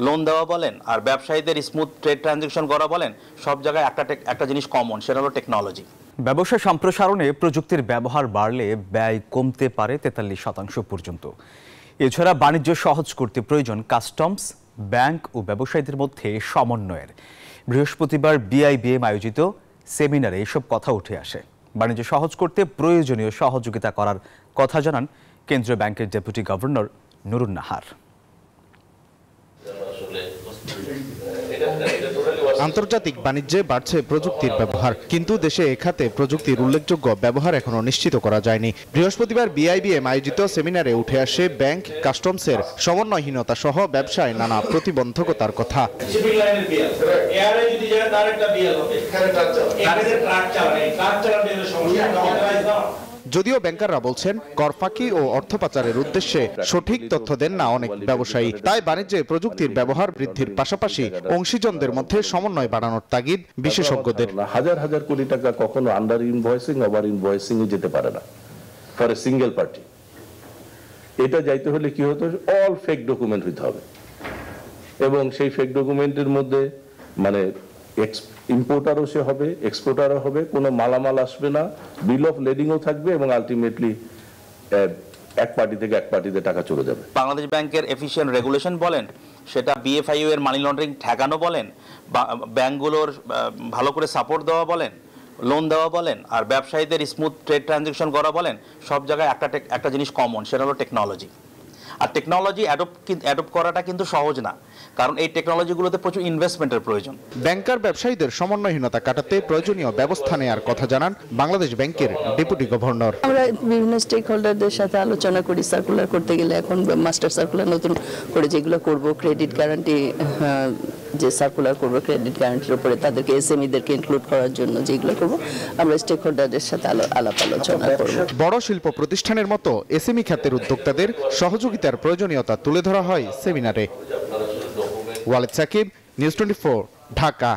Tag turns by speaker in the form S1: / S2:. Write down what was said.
S1: Loan দেওয়া বলেন আর ব্যবসায়ীদের স্মুথ ট্রেড ট্রানজ্যাকশন করা বলেন, সব জায়গায় একটা জিনিস কমন, সেটা হলো টেকনোলজি।
S2: ব্যবসা সম্প্রসারণে প্রযুক্তির ব্যবহার বাড়লে ব্যয় কমতে পারে 43% পর্যন্ত। এছাড়া বাণিজ্য সহজ করতে প্রয়োজন কাস্টমস, ব্যাংক ও ব্যবসায়ীদের মধ্যে সমন্বয়ের। বৃহস্পতিবার বিআইবিএম আয়োজিত সেমিনারে এসব কথা উঠে আসে। বাণিজ্য সহজ করতে প্রয়োজনীয় সহযোগিতা করার কথা জানান কেন্দ্রীয় ব্যাংকের ডেপুটি গভর্নর নুরুন নাহার।
S3: আন্তর্জাতিক বাণিজ্যে বাড়ছে প্রযুক্তির ব্যবহার, কিন্তু দেশে এখাতে প্রযুক্তির উল্লেখযোগ্য ব্যবহার এখনো নিশ্চিত করা যায়নি। বৃহস্পতিবার বিআইবিএম আয়োজিত সেমিনারে উঠে আসে ব্যাংক, কাস্টমসের সমন্বয়হীনতা সহ ব্যবসায় নানা প্রতিবন্ধকতার কথা। যদিও ব্যাংকাররা বলছেন, কর ফাঁকি ও অর্থ পাচারের উদ্দেশ্যে সঠিক তথ্য দেন না অনেক ব্যবসায়ী। তাই বাণিজ্যে প্রযুক্তির ব্যবহার বৃদ্ধির পাশাপাশি অংশীজনদের মধ্যে সমন্বয় বাড়ানোর তাগিদ বিশেষজ্ঞদের।
S4: হাজার হাজার কোটি টাকা কখনো আন্ডার ইনভয়েসিং, ওভার ইনভয়েসিং এ যেতে পারে না ফর এ সিঙ্গেল পার্টি। এটা যাইতে হলে কি হতে হবে, অল ফেক ডকুমেন্ট হইতে হবে, এবং সেই ফেক ডকুমেন্টের মধ্যে মানে ইম্পোর্টারও সে হবে, এক্সপোর্টারও হবে, কোনো মালামাল আসবে না, বিল অফ লেডিংও থাকবে, এবং আলটিমেটলি এক পার্টি থেকে এক পার্টিতে টাকা চলে যাবে।
S1: বাংলাদেশ ব্যাংকের এফিশিয়েন্ট রেগুলেশন বলেন, সেটা বিএফআইইউ এর মানি লন্ডারিং ঠেকানো বলেন, ব্যাংকগুলোর ভালো করে সাপোর্ট দেওয়া বলেন, লোন দেওয়া বলেন আর ব্যবসায়ীদের স্মুথ ট্রেড ট্রানজ্যাকশন করা বলেন, সব জায়গায় একটা জিনিস কমন, সেটা হলো টেকনোলজি। আর টেকনোলজি অ্যাডপ্ট করাটা কিন্তু সহজ না, কারণ এই টেকনোলজিগুলোতে প্রচুর ইনভেস্টমেন্টের প্রয়োজন।
S3: ব্যাংকার ব্যবসায়ীদের সমন্বয়হীনতা কাটাতে প্রয়োজনীয় ব্যবস্থা নেওয়ার কথা জানান বাংলাদেশ ব্যাংকের ডেপুটি গভর্নর।
S5: আমরা বিভিন্ন স্টেক হোল্ডারদের সাথে আলোচনা করি, সার্কুলার করতে গেলে এখন মাস্টার সার্কুলার নতুন করে যেগুলো করব, ক্রেডিট গ্যারান্টি যে সার্কুলার করব, ক্রেডিট গ্যারান্টির উপরে তাদেরকে এসএমইদেরকে ইনক্লুড করার জন্য যেগুলো করব, আমরা স্টেক হোল্ডারদের সাথে আলাপ আলোচনা করব।
S3: বড় শিল্প প্রতিষ্ঠানের মতো এসএমই খাতের উদ্যোক্তাদের সহযোগিতার প্রয়োজনীয়তা তুলে ধরা হয় সেমিনারে। ওয়ালিদ সাকিব, নিউজ 24, ঢাকা।